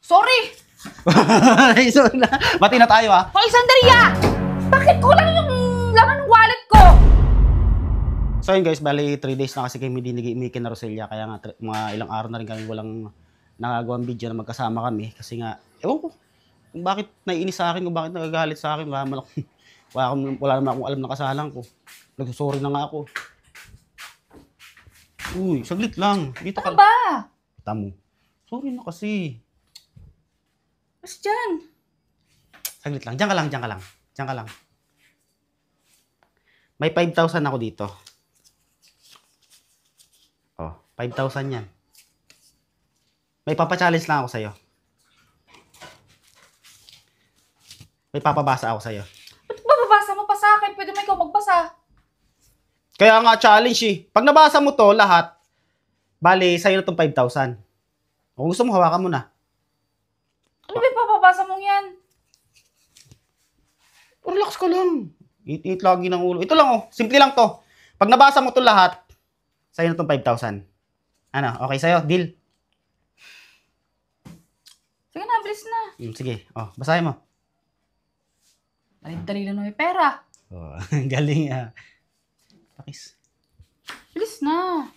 Sorry! Sorry na. Bati na tayo ha. Hoy, Sandaria! Bakit kulang yung laman ng wallet ko? So yun guys, bali 3 days na kasi kami dinigimikin na Roselia. Kaya nga mga ilang araw na rin kami walang nagagawang video na magkasama kami. Kasi nga, ewan ko kung bakit naiinis sa akin, kung bakit nagagalit sa akin. Wala naman akong alam na kasalan ko. Nagsusorry na nga ako. Uy, saglit lang. Dito ka. Ano ba? Kita mo. Sorry na kasi. Mas dyan. Saglit lang. Diyan ka lang, diyan ka lang. Diyan ka lang. May 5,000 ako dito. Oh, 5,000 yan. May papa-challenge lang ako sa'yo. May papabasa ako sa'yo. Ba't bababasa mo pa sa akin? Pwede mo ikaw magbasa. Kaya nga challenge eh. Pag nabasa mo to lahat, bali, sa'yo na itong 5,000. Kung gusto mo, hawakan mo na. Ano ba yung papabasa mong yan? Relax ka lang. Eat lagi ng ulo. Ito lang oh. Simple lang to. Pag nabasa mo to lahat, sa'yo na itong 5,000. Ano? Okay sa'yo? Deal? Sige na, bilis na. Sige. Oh, basahin mo. Dali-dali lang na may pera. Oh, galing ah. Pakis. Bilis na.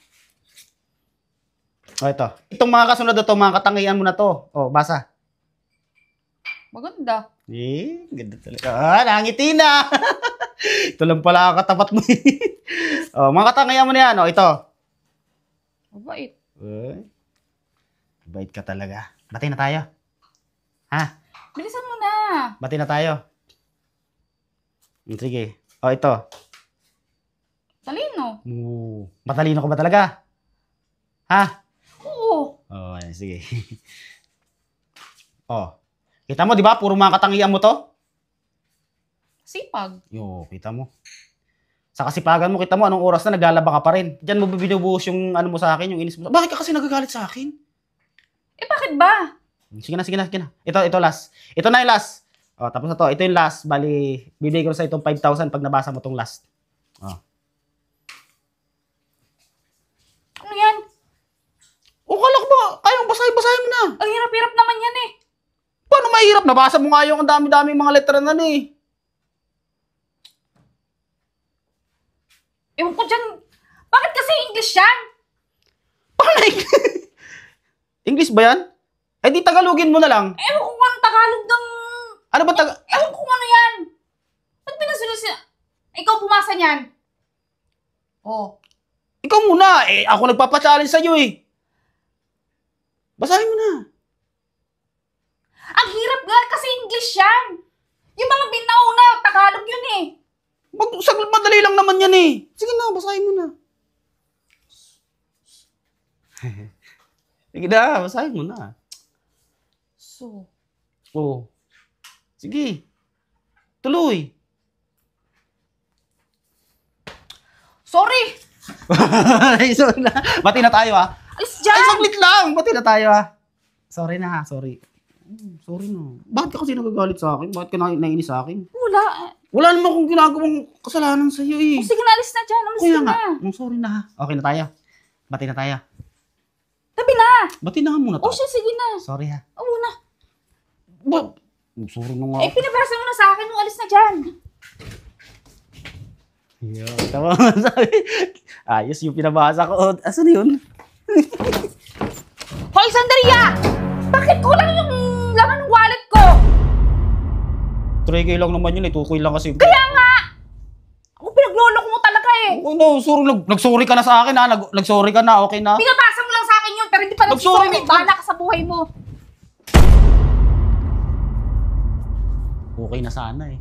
Oh, ito. Itong mga kasunod na to, mga katangian mo na to. Oh, basa. Maganda. Ganda talaga. Ah, nangiti na. Ito lang pala katapat mo. Oh, mga katangian mo na yan. Oh, ito. Mabait. Bait ka talaga. Bati na tayo. Ha? Bilisan mo na. Bati na tayo. Sige. Oh, ito. Talino. Matalino ka ba talaga? Ha? Oo. Oh, ayan, sige. Oh. Kita mo, di ba? Puro mga katangian mo to. Sipag. Yo, kita mo. Sa kasipagan mo, kita mo, anong oras na naglalaba ka pa rin. Diyan mo binubuhos yung ano mo sa akin, yung inis mo. Bakit ka kasi nagagalit sa akin? Eh, bakit ba? Sige na, sige na, sige na. Ito last. Ito na yung last. Oh, tapos na to. Ito yung last. Bali, bibigay ko sa itong 5,000 pag nabasa mo tong last. Oh. Ano yan? O, kala ko ba? Kayang basahin mo na. Ang hirap-hirap naman yan eh. Paano mahirap? Nabasa mo nga yung ang dami-daming mga letra na eh. Ewan ko dyan. Bakit kasi English yan? Paano English ba yan? Eh di Tagalogin mo na lang. Ewan ko anong Tagalog ng... Ano ba Ewan ko ano yan. Ba't pinasulis yan? Ikaw bumasa niyan. Oh. Ikaw muna. Eh, ako nagpapa-challenge sa'yo eh. Basahin mo na. Ang hirap nga kasi English yan. Yung mga binauna, Tagalog yun eh. Madali lang naman yan eh. Sige na, basahin mo na. Sige na, basahin mo na. So. Oh. Sige. Tuloy. Sorry. Sorry na. Bati na tayo ha. Alis dyan. Ay, saglit lang. Bati na tayo ha. Sorry na ha, sorry. Sorry na. Bakit ka kasi nagagalit sa akin? Bakit ka naiinis sa akin? Wala. Wala naman akong ginagawang kasalanan sa iyo eh. Oh, sige na, alis na dyan. Alis Kaya na. nga. Sorry na ha. Okay na tayo. Bati na tayo. Tabi na. Bati na nga muna Oh, tayo. siya, sige na. Sorry ha. Oo na. Sorry na nga. Eh, pinabasa mo na sa akin nung alis na dyan. Yeah, tama nga sabi. Ayos yung pinabasa ko. Asan yun? Hoy, Sandaria! Bakit kulang yung laman ng wallet ko? 3K lang naman yun eh. 2K lang kasi. Kaya nga! Ako pinaglolok mo talaga eh. Oh no, sorry. Nag-sorry ka na sa akin ha. Nag-sorry ka na. Okay na. Pinabasa mo lang sa akin yun, pero hindi pa Nag-sorry nag-sorry. Bahala ka sa buhay mo. Okay na sana eh.